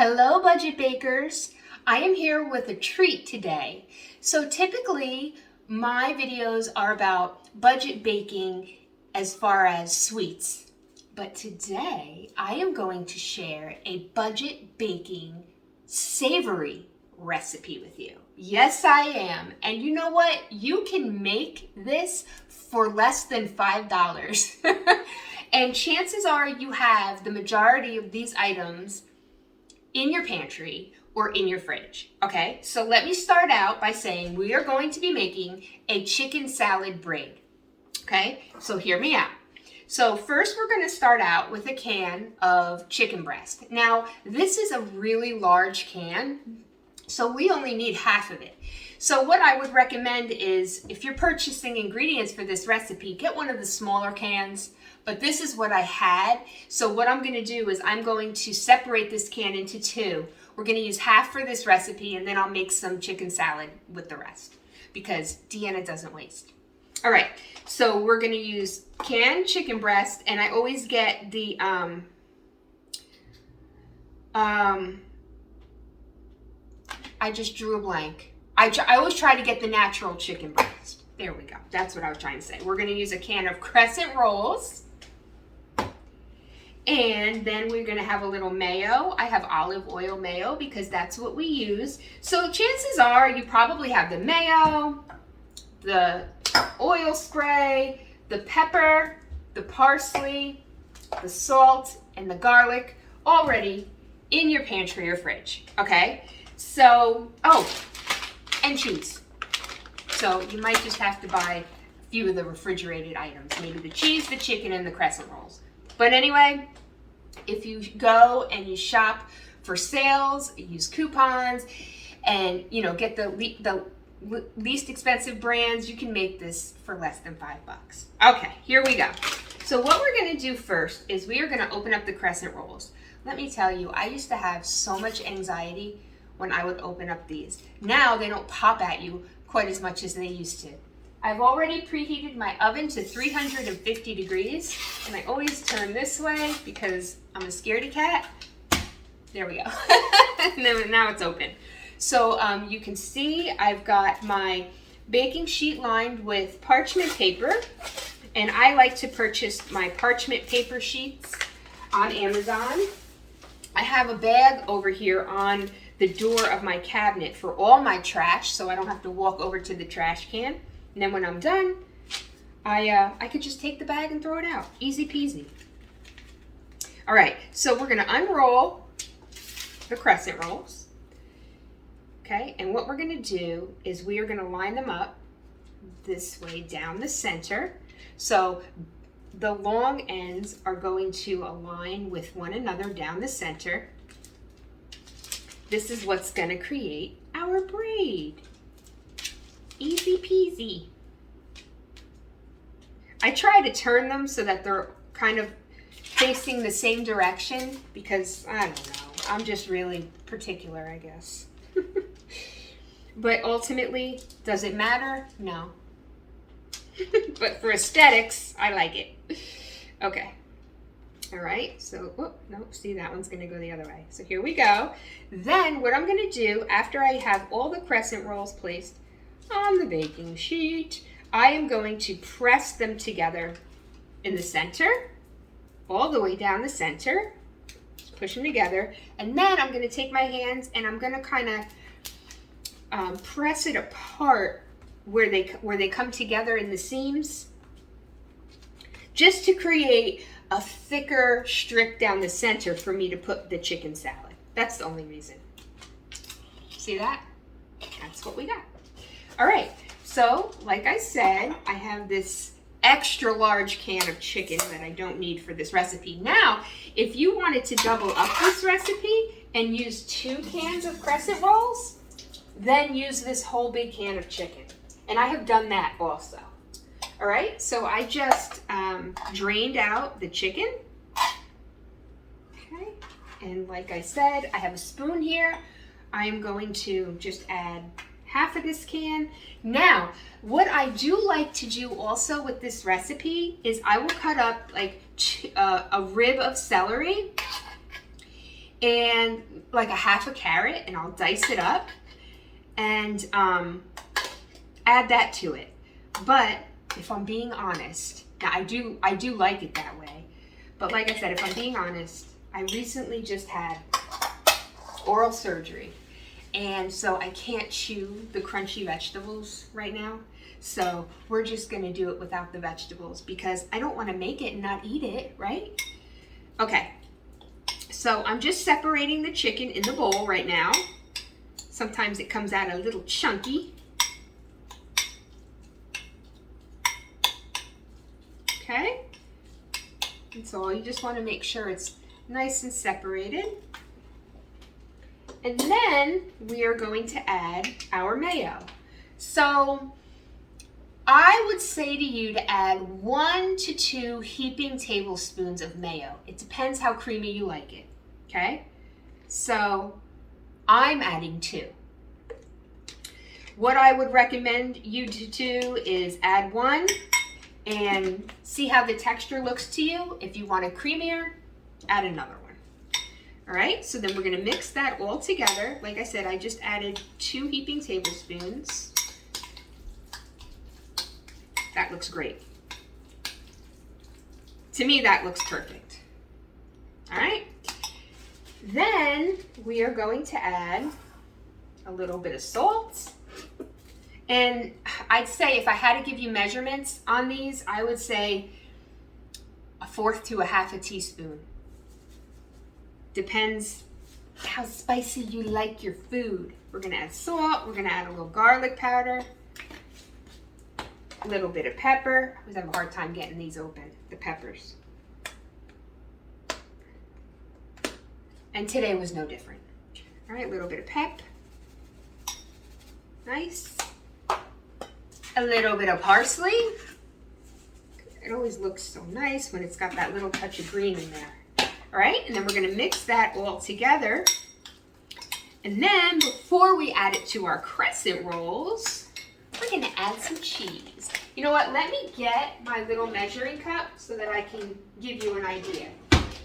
Hello, budget bakers. I am here with a treat today. So typically my videos are about budget baking as far as sweets. But today I am going to share a budget baking savory recipe with you. Yes, I am. And you know what? You can make this for less than $5. And chances are you have the majority of these items in your pantry or in your fridge. Okay, so let me start out by saying we are going to be making a chicken salad braid. Okay, so hear me out. So first we're going to start out with a can of chicken breast. Now this is a really large can, so we only need half of it. So what I would recommend is if you're purchasing ingredients for this recipe, get one of the smaller cans. But this is what I had. So what I'm going to do is I'm going to separate this can into two. We're going to use half for this recipe, and then I'll make some chicken salad with the rest because Deanna doesn't waste. All right, so we're going to use canned chicken breast, and I always get the I just drew a blank. I always try to get the natural chicken breast. There we go. That's what I was trying to say. We're going to use a can of crescent rolls. And then we're going to have a little mayo. I have olive oil mayo because that's what we use. So chances are you probably have the mayo, the oil spray, the pepper, the parsley, the salt, and the garlic already in your pantry or fridge. Okay? So, and cheese. So you might just have to buy a few of the refrigerated items. Maybe the cheese, the chicken, and the crescent rolls. But anyway, if you go and you shop for sales, use coupons, and get the least expensive brands, you can make this for less than $5. Okay, here we go. So what we're going to do first is we are going to open up the crescent rolls. Let me tell you, I used to have so much anxiety when I would open up these. Now they don't pop at you quite as much as they used to. I've already preheated my oven to 350 degrees, and I always turn this way because I'm a scaredy cat. There we go. And then now it's open. So you can see I've got my baking sheet lined with parchment paper, and I like to purchase my parchment paper sheets on Amazon. I have a bag over here on the door of my cabinet for all my trash, so I don't have to walk over to the trash can. And then when I'm done, I could just take the bag and throw it out. Easy peasy. All right, so we're going to unroll the crescent rolls. Okay, and what we're going to do is we are going to line them up this way down the center. So the long ends are going to align with one another down the center. This is what's going to create our braid. Easy peasy. I try to turn them so that they're kind of facing the same direction because, I don't know, I'm just really particular, I guess. But ultimately, does it matter? No. But for aesthetics, I like it. Okay. All right, so, see, that one's going to go the other way. So here we go. Then what I'm going to do, after I have all the crescent rolls placed on the baking sheet, I am going to press them together in the center, all the way down the center. Just push them together. And then I'm going to take my hands and I'm going to kind of press it apart where they come together in the seams, just to create a thicker strip down the center for me to put the chicken salad. That's the only reason. See that? That's what we got. All right, so like I said, I have this extra large can of chicken that I don't need for this recipe. Now, if you wanted to double up this recipe and use 2 cans of crescent rolls, then use this whole big can of chicken. And I have done that also. All right, so I just drained out the chicken. Okay, and like I said, I have a spoon here. I am going to just add half of this can. Now, what I do like to do also with this recipe is I will cut up like a rib of celery and like a half a carrot, and I'll dice it up and add that to it. But if I'm being honest, now I do like it that way. But like I said, if I'm being honest, I recently just had oral surgery. And so I can't chew the crunchy vegetables right now. So we're just gonna do it without the vegetables because I don't wanna make it and not eat it, right? Okay, so I'm just separating the chicken in the bowl right now. Sometimes it comes out a little chunky. Okay, and so you just wanna make sure it's nice and separated. And then we are going to add our mayo. So I would say to you to add 1 to 2 heaping tablespoons of mayo. It depends how creamy you like it, okay? So I'm adding 2. What I would recommend you to do is add 1 and see how the texture looks to you. If you want it creamier, add another one. All right, so then we're gonna mix that all together. Like I said, I just added 2 heaping tablespoons. That looks great. To me, that looks perfect. All right, then we are going to add a little bit of salt. And I'd say if I had to give you measurements on these, I would say 1/4 to 1/2 teaspoon. Depends how spicy you like your food. We're gonna add salt, we're gonna add a little garlic powder, a little bit of pepper. I always have a hard time getting these open, the peppers. And today was no different. All right, a little bit of pep. Nice. A little bit of parsley. It always looks so nice when it's got that little touch of green in there. All right, and then we're gonna mix that all together. And then before we add it to our crescent rolls, we're gonna add some cheese. You know what, let me get my little measuring cup so that I can give you an idea.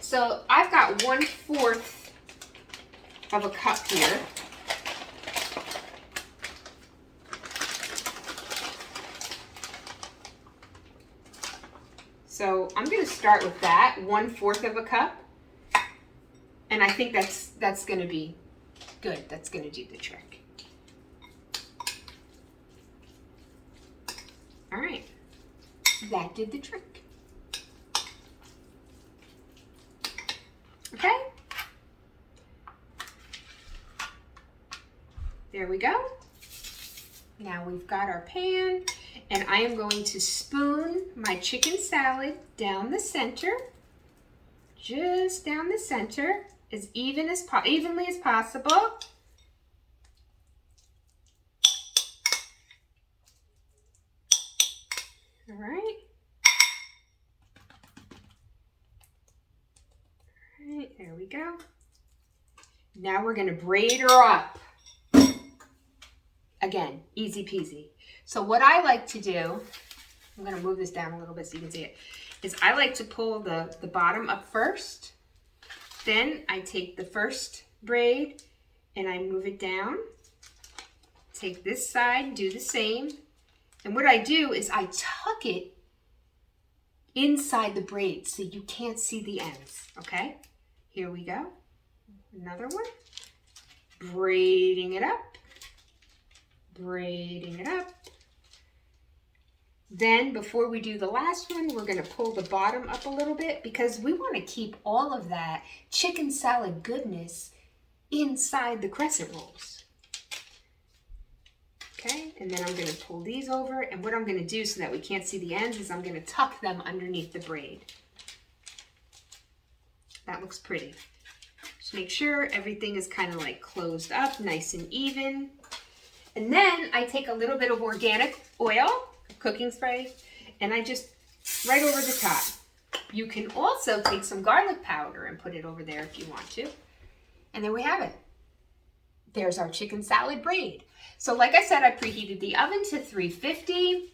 So I've got 1/4 of a cup here. So I'm gonna start with that, 1/4 of a cup. And I think that's gonna be good. That's gonna do the trick. All right, that did the trick. Okay, there we go. Now we've got our pan, and I am going to spoon my chicken salad down the center, just down the center, as evenly as possible. All right. All right, there we go. Now we're gonna braid her up. Again, easy peasy. So what I like to do, I'm gonna move this down a little bit so you can see it, is I like to pull the bottom up first. Then I take the first braid and I move it down. Take this side, do the same. And what I do is I tuck it inside the braid so you can't see the ends, okay? Here we go. Another one. Braiding it up. Braiding it up. Then before we do the last one, we're gonna pull the bottom up a little bit because we wanna keep all of that chicken salad goodness inside the crescent rolls. Okay, and then I'm gonna pull these over, and what I'm gonna do so that we can't see the ends is I'm gonna tuck them underneath the braid. That looks pretty. Just make sure everything is kind of like closed up, nice and even. And then I take a little bit of organic oil, cooking spray, and I just right over the top. You can also take some garlic powder and put it over there if you want to. And there we have it. There's our chicken salad braid. So like I said, I preheated the oven to 350.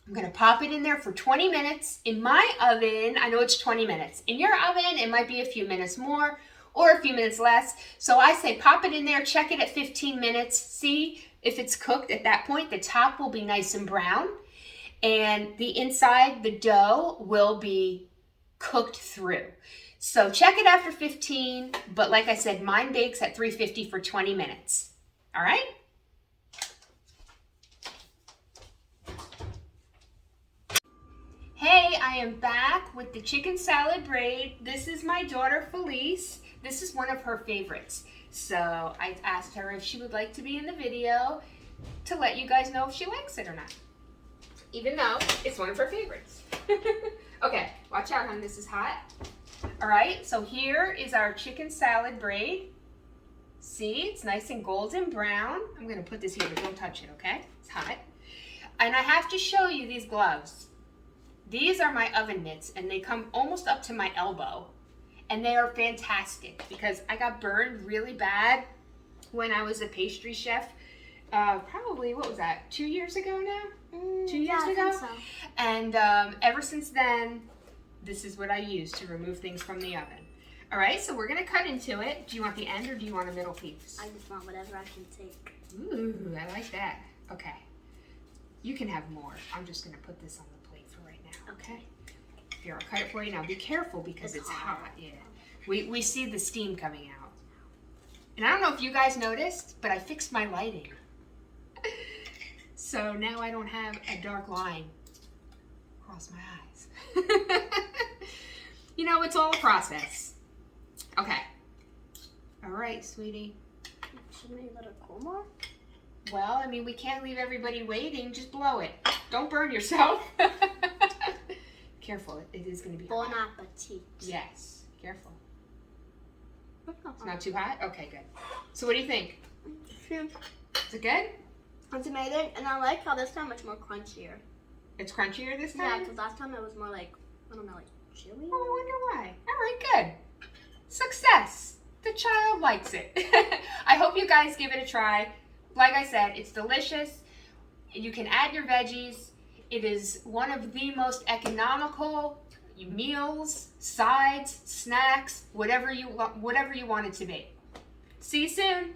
I'm gonna pop it in there for 20 minutes. In my oven, I know it's 20 minutes. In your oven, it might be a few minutes more, or a few minutes less. So I say pop it in there, check it at 15 minutes, see if it's cooked at that point. The top will be nice and brown, and the inside, the dough, will be cooked through. So check it after 15, but like I said, mine bakes at 350 for 20 minutes. All right? Hey, I am back with the chicken salad braid. This is my daughter Felice. This is one of her favorites. So I asked her if she would like to be in the video to let you guys know if she likes it or not. Even though it's one of her favorites. Okay, watch out, hon, this is hot. All right, so here is our chicken salad braid. See, it's nice and golden brown. I'm gonna put this here, but don't touch it, okay? It's hot. And I have to show you these gloves. These are my oven mitts, and they come almost up to my elbow. And they are fantastic because I got burned really bad when I was a pastry chef. Probably, what was that, 2 years ago now? 2 years ago? I think so. And ever since then, this is what I use to remove things from the oven. All right, so we're gonna cut into it. Do you want the end or do you want a middle piece? I just want whatever I can take. Ooh, I like that. Okay. You can have more. I'm just gonna put this on the plate for right now, okay? Here, I'll cut it for you now. Be careful because it's hot. Yeah. We see the steam coming out. And I don't know if you guys noticed, but I fixed my lighting. So now I don't have a dark line across my eyes. You know, it's all a process. Okay. All right, sweetie. Shouldn't we let it cool more? Well, I mean, we can't leave everybody waiting. Just blow it. Don't burn yourself. Careful, it is going to be Bon hot. appetit. Yes, careful. It's Not not too hot? Okay, good. So what do you think? Is it good? It's amazing, and I like how this time it's more crunchier. It's crunchier this time? Yeah, because last time it was more like, I don't know, like chewy? Oh, I wonder why. All right, good. Success. The child likes it. I hope you guys give it a try. Like I said, it's delicious. You can add your veggies. It is one of the most economical meals, sides, snacks, whatever you want it to be. See you soon.